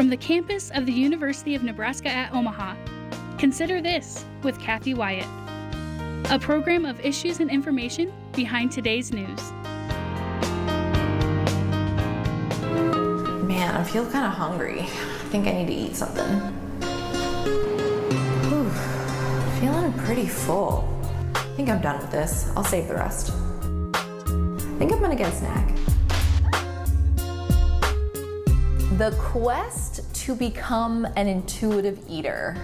From the campus of the University of Nebraska at Omaha, Consider This with Kathy Wyatt, a program of issues and information behind today's news. Man, I feel kind of hungry. I think I need to eat something. Whew, feeling pretty full. I think I'm done with this. I'll save the rest. I think I'm gonna get a snack. The quest to become an intuitive eater.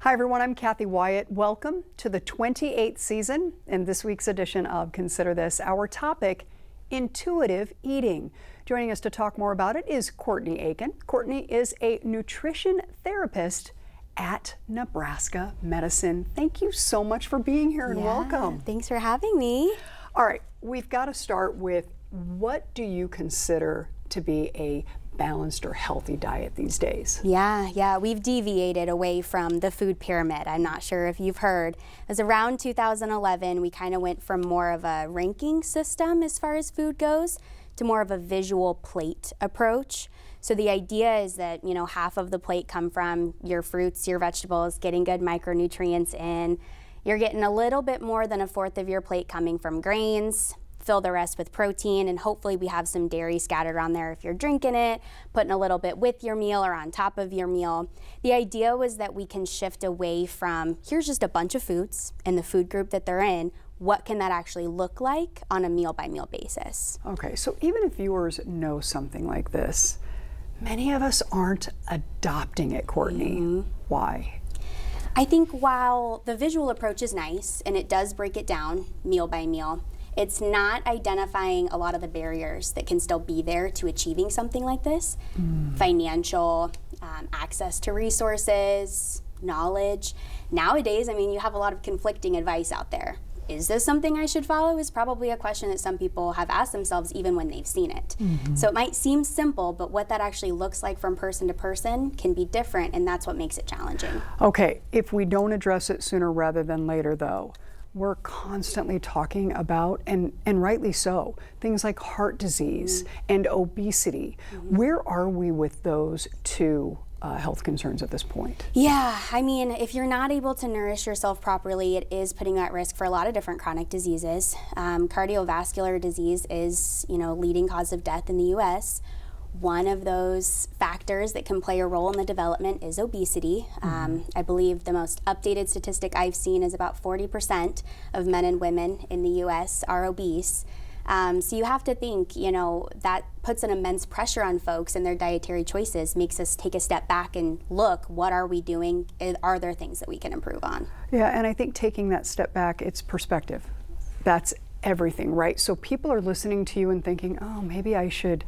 Hi everyone, I'm Kathy Wyatt. Welcome to the 28th season and this week's edition of Consider This. Our topic, intuitive eating. Joining us to talk more about it is Courtney Aiken. Courtney is a nutrition therapist at Nebraska Medicine. Thank you so much for being here and welcome. Thanks for having me. All right, we've got to start with, what do you consider to be a balanced or healthy diet these days? Yeah, we've deviated away from the food pyramid. I'm not sure if you've heard. It was around 2011, we kind of went from more of a ranking system as far as food goes to more of a visual plate approach. So the idea is that, half of the plate come from your fruits, your vegetables, getting good micronutrients in. You're getting a little bit more than a fourth of your plate coming from grains. Fill the rest with protein, and hopefully we have some dairy scattered on there if you're drinking it, putting a little bit with your meal or on top of your meal. The idea was that we can shift away from, here's just a bunch of foods and the food group that they're in, what can that actually look like on a meal by meal basis? Okay, so even if viewers know something like this, many of us aren't adopting it, Courtney. Why? I think while the visual approach is nice and it does break it down meal by meal, it's not identifying a lot of the barriers that can still be there to achieving something like this. Financial, access to resources, knowledge. Nowadays, you have a lot of conflicting advice out there. Is this something I should follow? Is probably a question that some people have asked themselves even when they've seen it. So it might seem simple, but what that actually looks like from person to person can be different, and that's what makes it challenging. Okay, if we don't address it sooner rather than later though, we're constantly talking about, and rightly so, things like heart disease and obesity. Where are we with those two health concerns at this point? Yeah, if you're not able to nourish yourself properly, it is putting you at risk for a lot of different chronic diseases. Cardiovascular disease is, leading cause of death in the U.S. One of those factors that can play a role in the development is obesity. I believe the most updated statistic I've seen is about 40% of men and women in the U.S. are obese. So you have to think, that puts an immense pressure on folks and their dietary choices, makes us take a step back and look, what are we doing? Are there things that we can improve on? Yeah, and I think taking that step back, it's perspective. That's everything, right? So people are listening to you and thinking, oh, maybe I should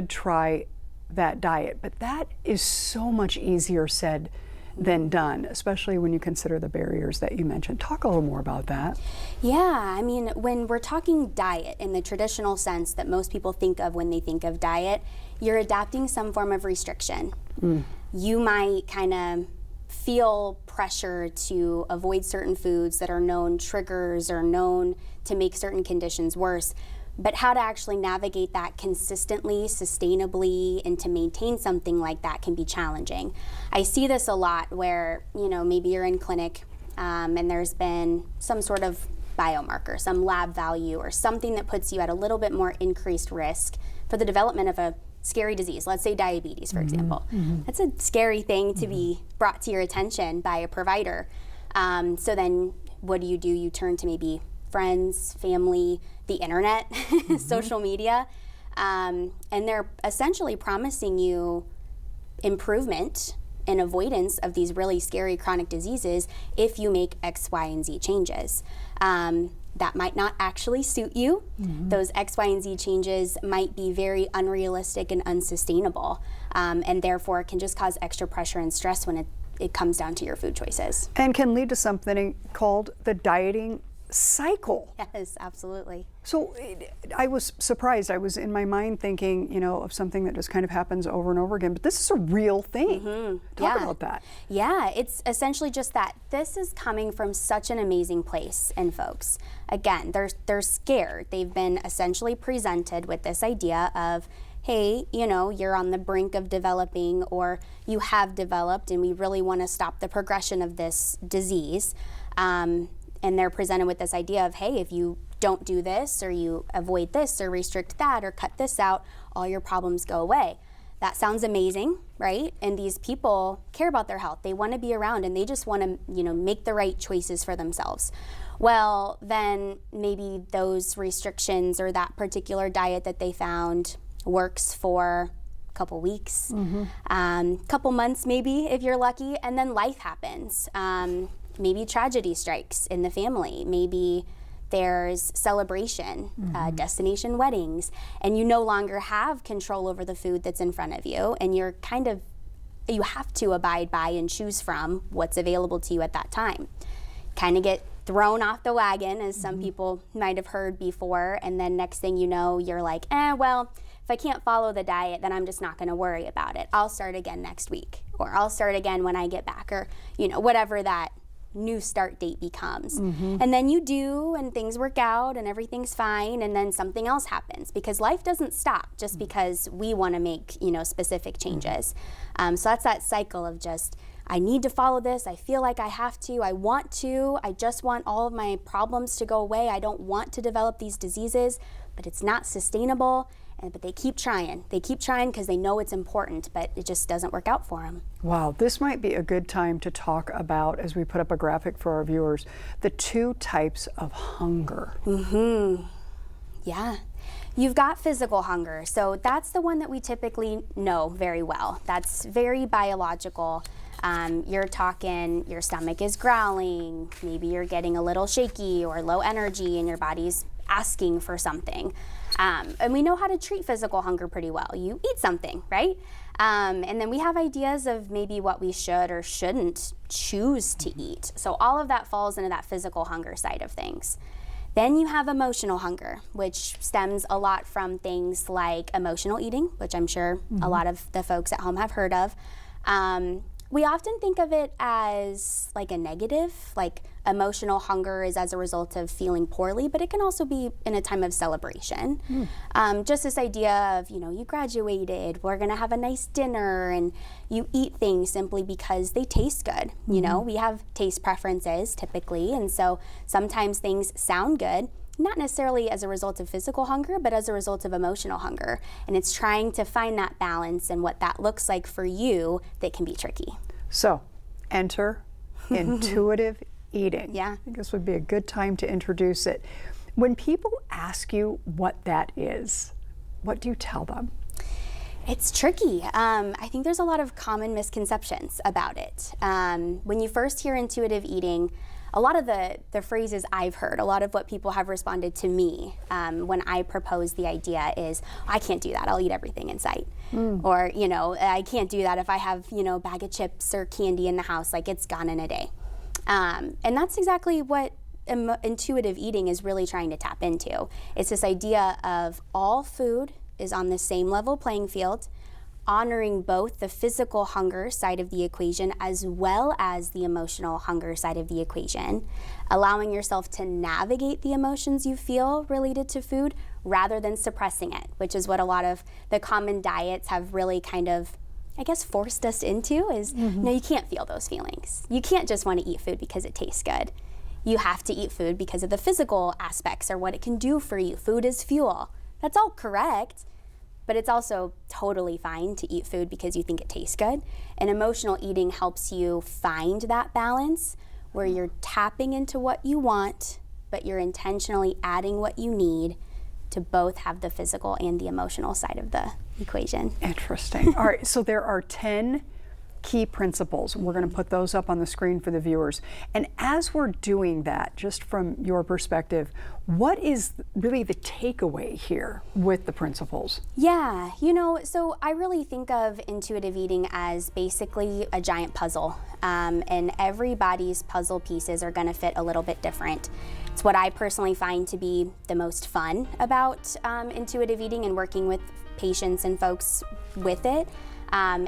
try that diet, but that is so much easier said than done, especially when you consider the barriers that you mentioned. Talk a little more about that. Yeah, when we're talking diet in the traditional sense that most people think of when they think of diet, you're adapting some form of restriction. You might kind of feel pressure to avoid certain foods that are known triggers or known to make certain conditions worse. But how to actually navigate that consistently, sustainably, and to maintain something like that can be challenging. I see this a lot where, maybe you're in clinic and there's been some sort of biomarker, some lab value, or something that puts you at a little bit more increased risk for the development of a scary disease. Let's say diabetes, for example. That's a scary thing to be brought to your attention by a provider. So then what do? You turn to maybe friends, family, the internet, social media, and they're essentially promising you improvement and avoidance of these really scary chronic diseases if you make X, Y, and Z changes. That might not actually suit you. Those X, Y, and Z changes might be very unrealistic and unsustainable, and therefore can just cause extra pressure and stress when it comes down to your food choices. And can lead to something called the dieting cycle. Yes, absolutely. So I was surprised. I was in my mind thinking, of something that just kind of happens over and over again, but this is a real thing. Talk about that. Yeah, it's essentially just that. This is coming from such an amazing place in folks. Again, they're scared. They've been essentially presented with this idea of, hey, you're on the brink of developing, or you have developed, and we really want to stop the progression of this disease. And they're presented with this idea of, hey, if you don't do this, or you avoid this, or restrict that, or cut this out, all your problems go away. That sounds amazing, right? And these people care about their health. They want to be around, and they just want to, make the right choices for themselves. Well, then maybe those restrictions or that particular diet that they found works for a couple weeks, couple months maybe if you're lucky, and then life happens. Maybe tragedy strikes in the family. Maybe there's celebration, destination weddings, and you no longer have control over the food that's in front of you, and you have to abide by and choose from what's available to you at that time. Kind of get thrown off the wagon, as some people might have heard before, and then next thing you know, you're like, well, if I can't follow the diet, then I'm just not going to worry about it. I'll start again next week, or I'll start again when I get back, or whatever that new start date becomes. And then you do, and things work out, and everything's fine, and then something else happens, because life doesn't stop just because we want to make specific changes. So that's that cycle of just, I need to follow this, I feel like I have to, I want to, I just want all of my problems to go away, I don't want to develop these diseases, but it's not sustainable. But they keep trying. They keep trying because they know it's important, but it just doesn't work out for them. Wow, this might be a good time to talk about, as we put up a graphic for our viewers, the two types of hunger. Yeah. You've got physical hunger. So that's the one that we typically know very well. That's very biological. You're talking, your stomach is growling, maybe you're getting a little shaky or low energy, and your body's asking for something. And we know how to treat physical hunger pretty well. You eat something, right? And then we have ideas of maybe what we should or shouldn't choose to eat. So all of that falls into that physical hunger side of things. Then you have emotional hunger, which stems a lot from things like emotional eating, which I'm sure a lot of the folks at home have heard of. We often think of it as like a negative, like emotional hunger is as a result of feeling poorly, but it can also be in a time of celebration. Just this idea of, you graduated, we're gonna have a nice dinner, and you eat things simply because they taste good. We have taste preferences typically, and so sometimes things sound good, not necessarily as a result of physical hunger, but as a result of emotional hunger. And it's trying to find that balance and what that looks like for you that can be tricky. So, enter intuitive eating. Yeah. I think this would be a good time to introduce it. When people ask you what that is, what do you tell them? It's tricky. I think there's a lot of common misconceptions about it. When you first hear intuitive eating, a lot of the phrases I've heard, a lot of what people have responded to me when I propose the idea is, I can't do that, I'll eat everything in sight. Or, I can't do that if I have, a bag of chips or candy in the house, like it's gone in a day. And that's exactly what intuitive eating is really trying to tap into. It's this idea of all food is on the same level playing field, honoring both the physical hunger side of the equation as well as the emotional hunger side of the equation, allowing yourself to navigate the emotions you feel related to food rather than suppressing it, which is what a lot of the common diets have really kind of, forced us into is, no, you can't feel those feelings. You can't just want to eat food because it tastes good. You have to eat food because of the physical aspects or what it can do for you. Food is fuel. That's all correct. But it's also totally fine to eat food because you think it tastes good. And emotional eating helps you find that balance where you're tapping into what you want, but you're intentionally adding what you need to both have the physical and the emotional side of the equation. Interesting. All right, so there are 10 key principles. We're going to put those up on the screen for the viewers. And as we're doing that, just from your perspective, what is really the takeaway here with the principles? Yeah, so I really think of intuitive eating as basically a giant puzzle, and everybody's puzzle pieces are going to fit a little bit different. It's what I personally find to be the most fun about intuitive eating and working with patients and folks with it,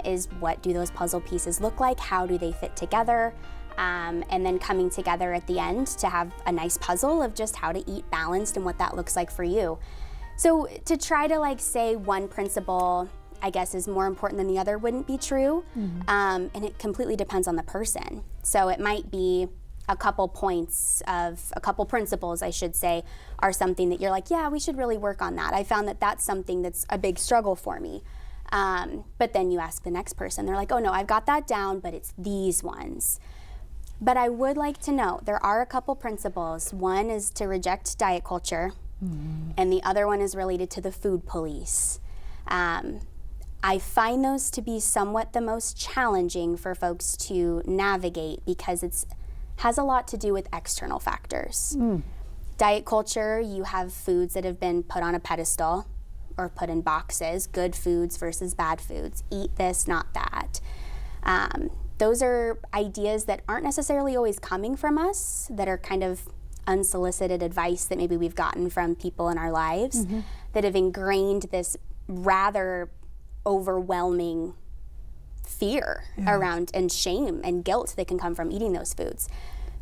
is what do those puzzle pieces look like? How do they fit together? And then coming together at the end to have a nice puzzle of just how to eat balanced and what that looks like for you. So to try to like say one principle, I guess, is more important than the other wouldn't be true. And it completely depends on the person. So it might be a couple principles, I should say, are something that you're like, yeah, we should really work on that. I found that that's something that's a big struggle for me. But then you ask the next person, they're like, oh no, I've got that down, but it's these ones. But I would like to note there are a couple principles. One is to reject diet culture, and the other one is related to the food police. I find those to be somewhat the most challenging for folks to navigate because it has a lot to do with external factors. Diet culture, you have foods that have been put on a pedestal or put in boxes, good foods versus bad foods, eat this, not that. Those are ideas that aren't necessarily always coming from us, that are kind of unsolicited advice that maybe we've gotten from people in our lives that have ingrained this rather overwhelming fear around and shame and guilt that can come from eating those foods.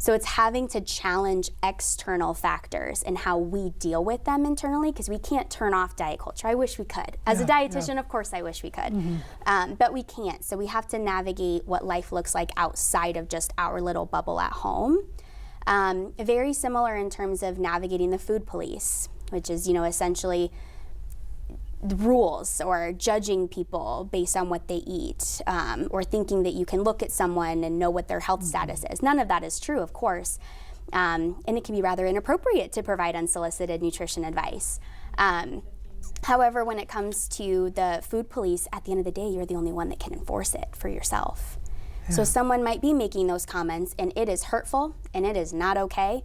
So it's having to challenge external factors and how we deal with them internally, because we can't turn off diet culture. I wish we could. As a dietitian, of course, I wish we could, but we can't. So we have to navigate what life looks like outside of just our little bubble at home. Very similar in terms of navigating the food police, which is, essentially the rules or judging people based on what they eat, or thinking that you can look at someone and know what their health status is. None of that is true, of course, and it can be rather inappropriate to provide unsolicited nutrition advice. However, when it comes to the food police, at the end of the day, you're the only one that can enforce it for yourself. So someone might be making those comments and it is hurtful and it is not okay,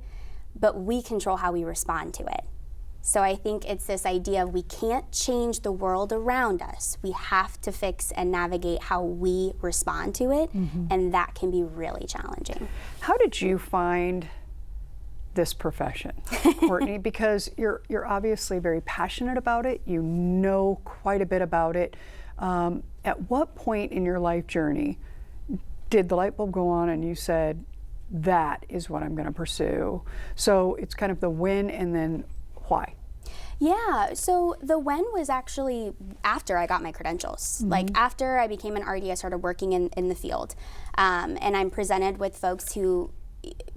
but we control how we respond to it. So I think it's this idea of we can't change the world around us. We have to fix and navigate how we respond to it, and that can be really challenging. How did you find this profession, Courtney? Because you're obviously very passionate about it. You know quite a bit about it. At what point in your life journey did the light bulb go on and you said, that is what I'm going to pursue? So it's kind of the when and then why? Yeah, so the when was actually after I got my credentials. Like after I became an RD, I started working in the field. And I'm presented with folks who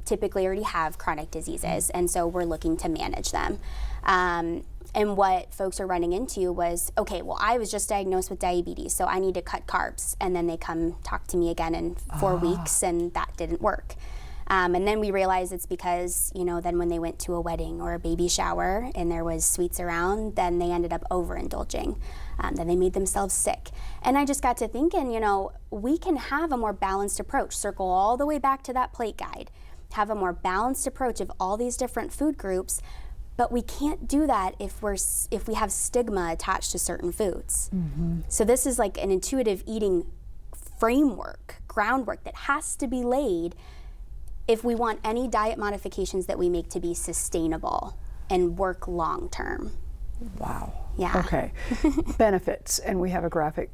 typically already have chronic diseases, and so we're looking to manage them. And what folks are running into was, okay, well, I was just diagnosed with diabetes, so I need to cut carbs. And then they come talk to me again in 4 weeks, and that didn't work. And then we realized it's because, then when they went to a wedding or a baby shower and there was sweets around, then they ended up overindulging. Then they made themselves sick. And I just got to thinking, we can have a more balanced approach, circle all the way back to that plate guide, have a more balanced approach of all these different food groups, but we can't do that if we have stigma attached to certain foods. So this is like an intuitive eating framework, groundwork that has to be laid if we want any diet modifications that we make to be sustainable and work long term. Wow. Yeah. Okay. Benefits, and we have a graphic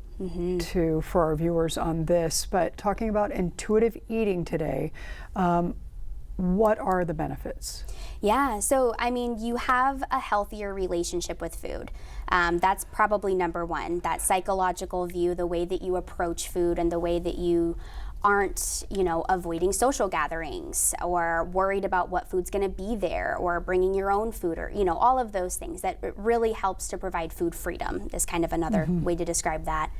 too for our viewers on this, but talking about intuitive eating today, what are the benefits? Yeah, so you have a healthier relationship with food. That's probably number one, that psychological view, the way that you approach food and the way that you aren't, avoiding social gatherings or worried about what food's going to be there or bringing your own food or, all of those things. That it really helps to provide food freedom is kind of another way to describe that.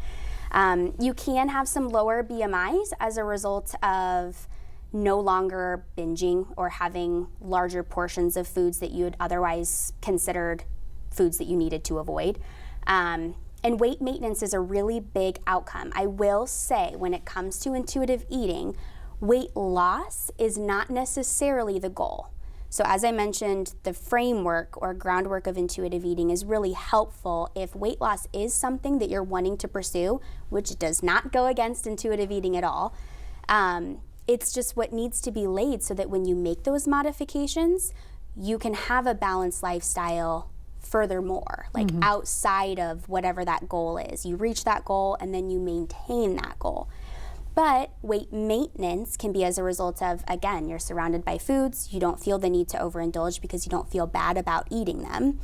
You can have some lower BMIs as a result of no longer binging or having larger portions of foods that you had otherwise considered foods that you needed to avoid. And weight maintenance is a really big outcome. I will say, when it comes to intuitive eating, weight loss is not necessarily the goal. So as I mentioned, the framework or groundwork of intuitive eating is really helpful if weight loss is something that you're wanting to pursue, which does not go against intuitive eating at all. It's just what needs to be laid so that when you make those modifications, you can have a balanced lifestyle furthermore, like outside of whatever that goal is. You reach that goal and then you maintain that goal. But weight maintenance can be as a result of, again, you're surrounded by foods, you don't feel the need to overindulge because you don't feel bad about eating them.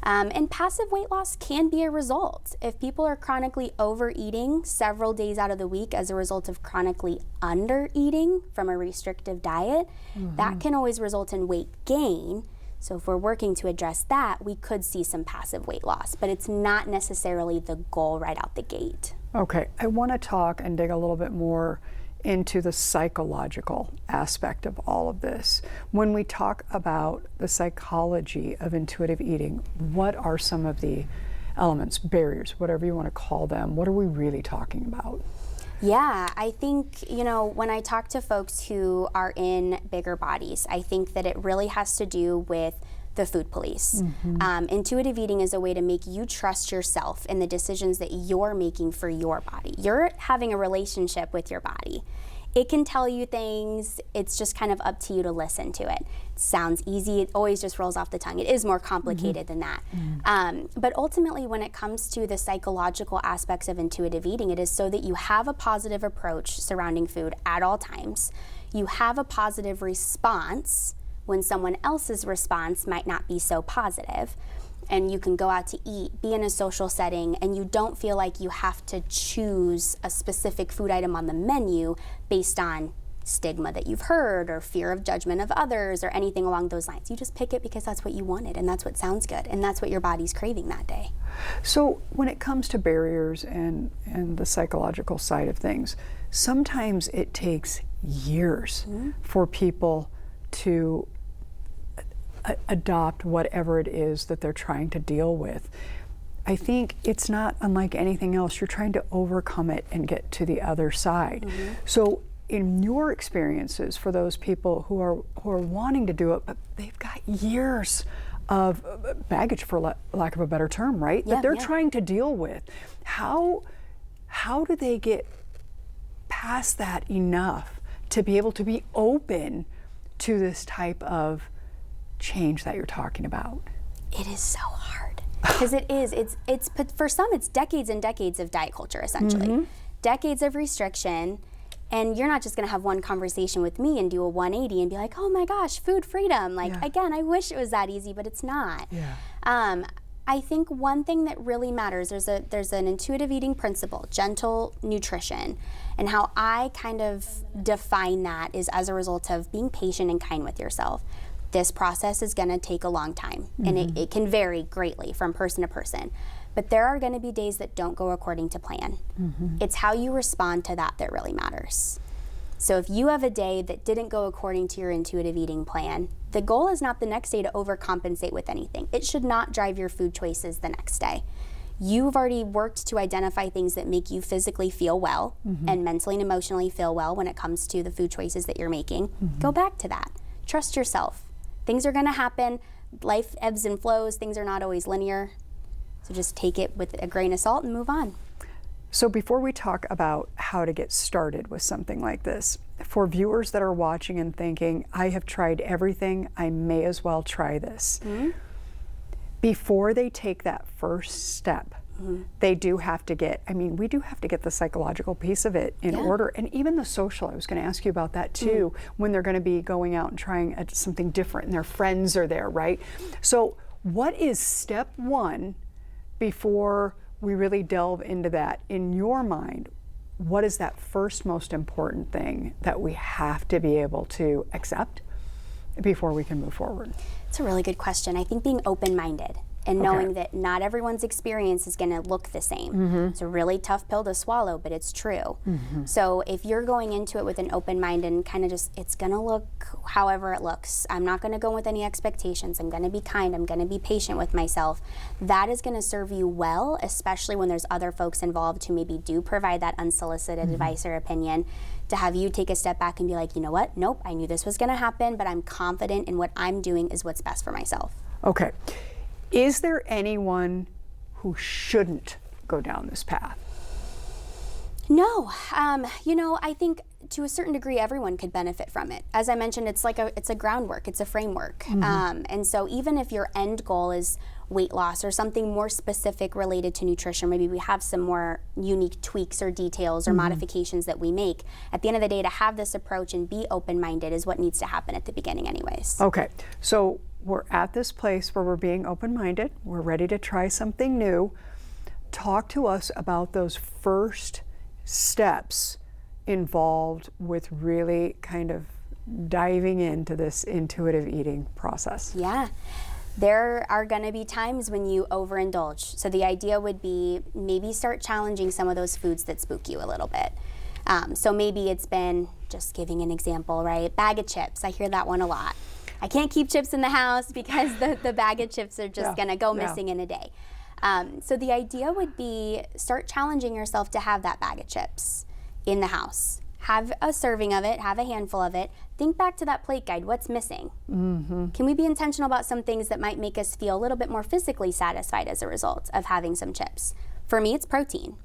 And passive weight loss can be a result. If people are chronically overeating several days out of the week as a result of chronically undereating from a restrictive diet, that can always result in weight gain. So if we're working to address that, we could see some passive weight loss, but it's not necessarily the goal right out the gate. Okay, I want to talk and dig a little bit more into the psychological aspect of all of this. When we talk about the psychology of intuitive eating, what are some of the elements, barriers, whatever you want to call them? What are we really talking about? Yeah, I think, when I talk to folks who are in bigger bodies, I think that it really has to do with the food police. Intuitive eating is a way to make you trust yourself in the decisions that you're making for your body. You're having a relationship with your body. It can tell you things, it's just kind of up to you to listen to it. It sounds easy, it always just rolls off the tongue. It is more complicated than that. But ultimately, when it comes to the psychological aspects of intuitive eating, it is so that you have a positive approach surrounding food at all times. You have a positive response when someone else's response might not be so positive. And you can go out to eat, be in a social setting, and you don't feel like you have to choose a specific food item on the menu based on stigma that you've heard or fear of judgment of others or anything along those lines. You just pick it because that's what you wanted and that's what sounds good and that's what your body's craving that day. So when it comes to barriers and the psychological side of things, sometimes it takes years for people to adopt whatever it is that they're trying to deal with. I think it's not unlike anything else. You're trying to overcome it and get to the other side. So in your experiences, for those people who are wanting to do it, but they've got years of baggage, for lack of a better term, right? That they're trying to deal with. How do they get past that enough to be able to be open to this type of change that you're talking about? It is so hard because it's for some it's decades and decades of diet culture, essentially decades of restriction, and you're not just going to have one conversation with me and do a 180 and be like, oh my gosh, food freedom, again, I wish it was that easy, but it's not. I think one thing that really matters, there's an intuitive eating principle, gentle nutrition, and how I kind of define that is as a result of being patient and kind with yourself. This process is going to take a long time, and it can vary greatly from person to person. But there are going to be days that don't go according to plan. It's how you respond to that really matters. So if you have a day that didn't go according to your intuitive eating plan, the goal is not the next day to overcompensate with anything. It should not drive your food choices the next day. You've already worked to identify things that make you physically feel well and mentally and emotionally feel well when it comes to the food choices that you're making. Go back to that. Trust yourself. Things are going to happen. Life ebbs and flows. Things are not always linear. So just take it with a grain of salt and move on. So before we talk about how to get started with something like this, for viewers that are watching and thinking, I have tried everything, I may as well try this. Before they take that first step, they do have to get, we do have to get the psychological piece of it in order, and even the social. I was going to ask you about that too, when they're going to be going out and trying something different and their friends are there, right? So what is step one before we really delve into that? In your mind, what is that first most important thing that we have to be able to accept before we can move forward? It's a really good question. I think being open-minded and knowing that not everyone's experience is going to look the same. It's a really tough pill to swallow, but it's true. So if you're going into it with an open mind and kind of just, it's going to look however it looks. I'm not going to go with any expectations. I'm going to be kind. I'm going to be patient with myself. That is going to serve you well, especially when there's other folks involved who maybe do provide that unsolicited advice or opinion, to have you take a step back and be like, you know what? Nope, I knew this was going to happen, but I'm confident in what I'm doing is what's best for myself. Okay. Is there anyone who shouldn't go down this path? No, I think to a certain degree everyone could benefit from it. As I mentioned, it's a groundwork, it's a framework. And so even if your end goal is weight loss or something more specific related to nutrition, maybe we have some more unique tweaks or details or modifications that we make. At the end of the day, to have this approach and be open-minded is what needs to happen at the beginning anyways. Okay, so we're at this place where we're being open-minded, we're ready to try something new. Talk to us about those first steps involved with really kind of diving into this intuitive eating process. Yeah. There are going to be times when you overindulge. So the idea would be maybe start challenging some of those foods that spook you a little bit. So maybe it's been, just giving an example, right? Bag of chips. I hear that one a lot. I can't keep chips in the house because the bag of chips are just going to go missing in a day. So the idea would be start challenging yourself to have that bag of chips in the house. Have a serving of it, have a handful of it. Think back to that plate guide, what's missing? Can we be intentional about some things that might make us feel a little bit more physically satisfied as a result of having some chips? For me, it's protein.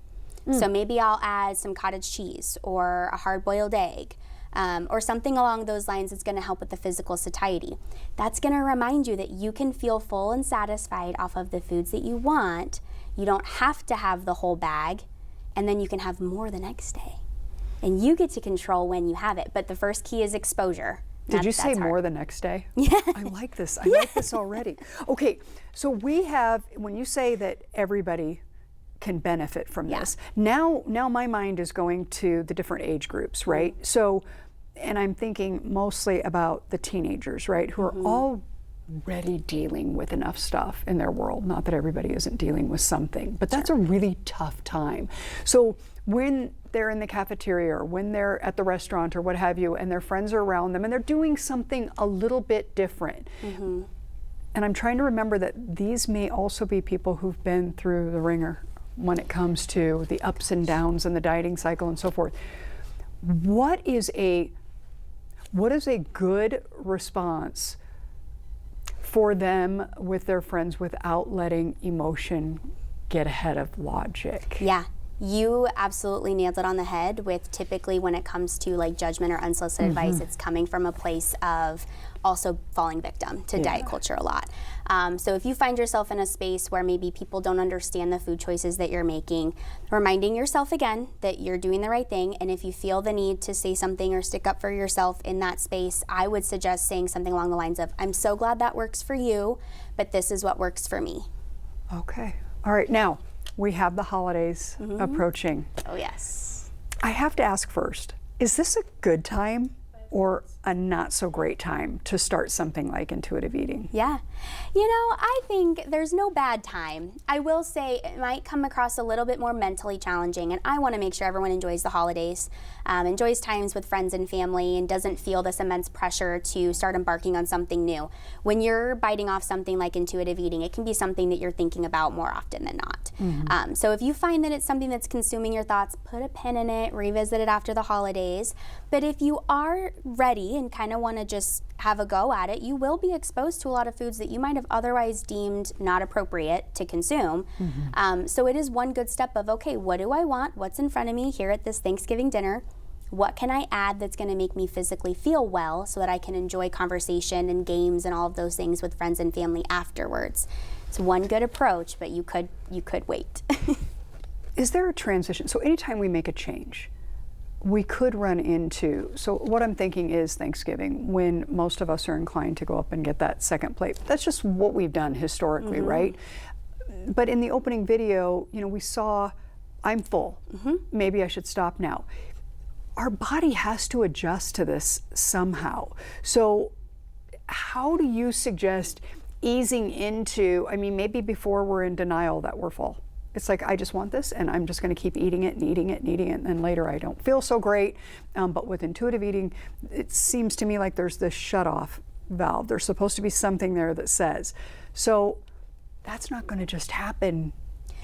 So maybe I'll add some cottage cheese or a hard-boiled egg or something along those lines that's gonna help with the physical satiety. That's gonna remind you that you can feel full and satisfied off of the foods that you want. You don't have to have the whole bag, and then you can have more the next day. And you get to control when you have it. But the first key is exposure. Did you say more the next day? Yeah. I like this. I like this already. Okay, so we have, when you say that everybody can benefit from this, now my mind is going to the different age groups, right? So, and I'm thinking mostly about the teenagers, right, who are already dealing with enough stuff in their world. Not that everybody isn't dealing with something, but that's a really tough time. So when they're in the cafeteria or when they're at the restaurant or what have you, and their friends are around them and they're doing something a little bit different. And I'm trying to remember that these may also be people who've been through the ringer when it comes to the ups and downs and the dieting cycle and so forth. What is a good response for them with their friends without letting emotion get ahead of logic? Yeah. You absolutely nailed it on the head with typically when it comes to like judgment or unsolicited advice, it's coming from a place of also falling victim to diet culture a lot. So if you find yourself in a space where maybe people don't understand the food choices that you're making, reminding yourself again that you're doing the right thing, and if you feel the need to say something or stick up for yourself in that space, I would suggest saying something along the lines of, I'm so glad that works for you, but this is what works for me. Okay. All right. Now, we have the holidays approaching. Oh, yes. I have to ask first, is this a good time or a not so great time to start something like intuitive eating? Yeah. You know, I think there's no bad time. I will say it might come across a little bit more mentally challenging, and I want to make sure everyone enjoys the holidays, enjoys times with friends and family, and doesn't feel this immense pressure to start embarking on something new. When you're biting off something like intuitive eating, it can be something that you're thinking about more often than not. So if you find that it's something that's consuming your thoughts, put a pin in it, revisit it after the holidays. But if you are ready and kind of want to just have a go at it, you will be exposed to a lot of foods that you might have otherwise deemed not appropriate to consume. So it is one good step of, okay, what do I want? What's in front of me here at this Thanksgiving dinner? What can I add that's going to make me physically feel well so that I can enjoy conversation and games and all of those things with friends and family afterwards? It's one good approach, but you could wait. Is there a transition? So anytime we make a change, we could run into, so what I'm thinking is Thanksgiving, when most of us are inclined to go up and get that second plate. That's just what we've done historically, right? But in the opening video, you know, we saw, I'm full. Maybe I should stop now. Our body has to adjust to this somehow. So how do you suggest easing into, I mean, maybe before we're in denial that we're full? It's like, I just want this and I'm just going to keep eating it and eating it and eating it, and then later I don't feel so great. But with intuitive eating, it seems to me like there's this shut-off valve. There's supposed to be something there that says. So that's not going to just happen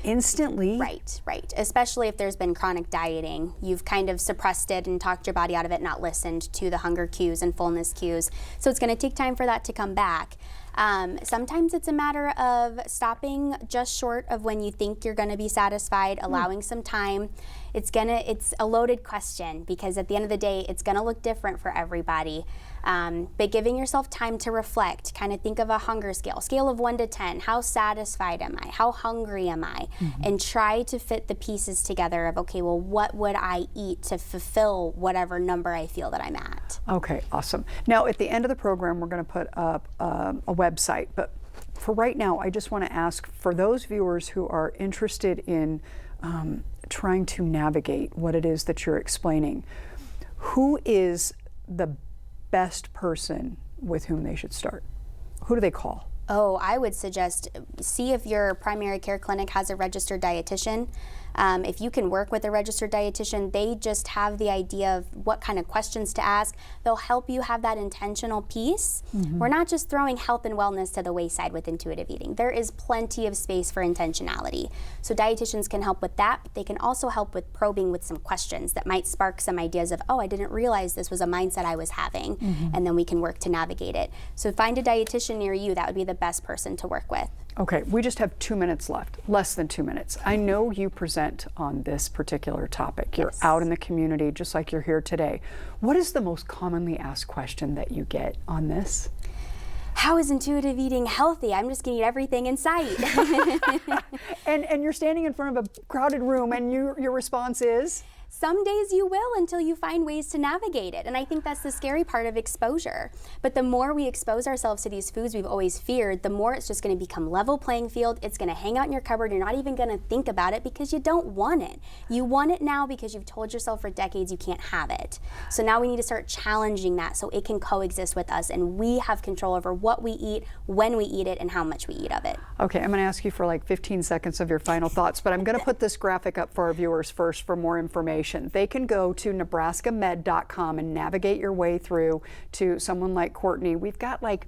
instantly. Right. Especially if there's been chronic dieting. You've kind of suppressed it and talked your body out of it, not listened to the hunger cues and fullness cues. So it's going to take time for that to come back. Sometimes it's a matter of stopping just short of when you think you're going to be satisfied, allowing some time. It's a loaded question because at the end of the day, it's going to look different for everybody. But giving yourself time to reflect, kind of think of a hunger scale of 1 to 10. How satisfied am I? How hungry am I? And try to fit the pieces together of, okay, well, what would I eat to fulfill whatever number I feel that I'm at? Okay, awesome. Now, at the end of the program, we're going to put up a website, but for right now, I just want to ask for those viewers who are interested in trying to navigate what it is that you're explaining, who is the best person with whom they should start? Who do they call? Oh, I would suggest see if your primary care clinic has a registered dietitian. If you can work with a registered dietitian, they just have the idea of what kind of questions to ask. They'll help you have that intentional piece. We're not just throwing health and wellness to the wayside with intuitive eating. There is plenty of space for intentionality. So dietitians can help with that, but they can also help with probing with some questions that might spark some ideas of, oh, I didn't realize this was a mindset I was having, and then we can work to navigate it. So find a dietitian near you. That would be the best person to work with. Okay, we just have 2 minutes left, less than 2 minutes. I know you present on this particular topic. You're out in the community just like you're here today. What is the most commonly asked question that you get on this? How is intuitive eating healthy? I'm just gonna eat everything in sight. and you're standing in front of a crowded room and your response is? Some days you will until you find ways to navigate it. And I think that's the scary part of exposure. But the more we expose ourselves to these foods we've always feared, the more it's just going to become level playing field. It's going to hang out in your cupboard. You're not even going to think about it because you don't want it. You want it now because you've told yourself for decades you can't have it. So now we need to start challenging that so it can coexist with us and we have control over what we eat, when we eat it, and how much we eat of it. Okay, I'm going to ask you for like 15 seconds of your final thoughts, but I'm going to put this graphic up for our viewers first for more information. They can go to nebraskamed.com and navigate your way through to someone like Courtney. We've got like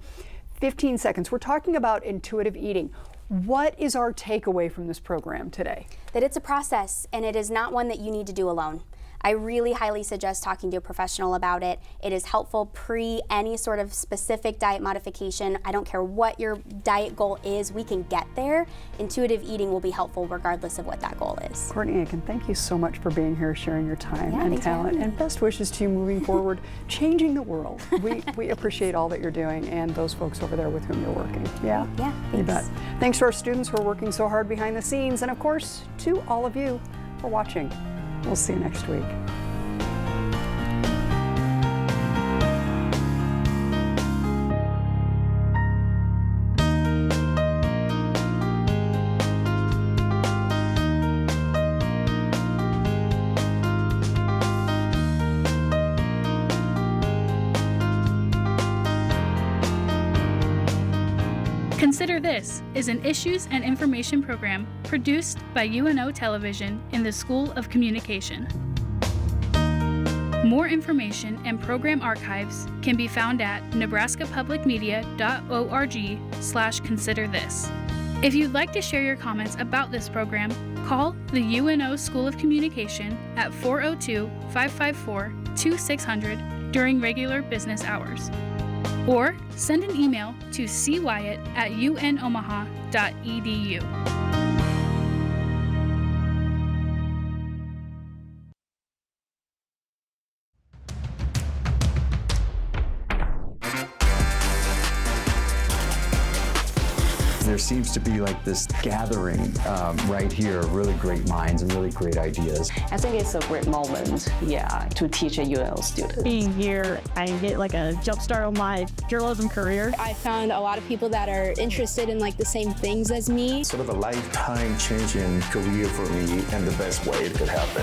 15 seconds. We're talking about intuitive eating. What is our takeaway from this program today? That it's a process and it is not one that you need to do alone. I really highly suggest talking to a professional about it. It is helpful pre any sort of specific diet modification. I don't care what your diet goal is, we can get there. Intuitive eating will be helpful regardless of what that goal is. Courtney Aiken, thank you so much for being here, sharing your time and thanks for talent, having me. and best wishes to you moving forward, changing the world. We appreciate all that you're doing and those folks over there with whom you're working. Yeah, you bet. Thanks to our students who are working so hard behind the scenes, and of course, to all of you for watching. We'll see you next week. Consider This is an issues and information program produced by UNO Television in the School of Communication. More information and program archives can be found at nebraskapublicmedia.org/considerthis. If you'd like to share your comments about this program, call the UNO School of Communication at 402-554-2600 during regular business hours. Or send an email to cwyatt@unomaha.edu. There seems to be like this gathering right here, really great minds and really great ideas. I think it's a great moment, to teach a UNO student. Being here, I get like a jump start on my journalism career. I found a lot of people that are interested in like the same things as me. Sort of a lifetime changing career for me and the best way it could happen.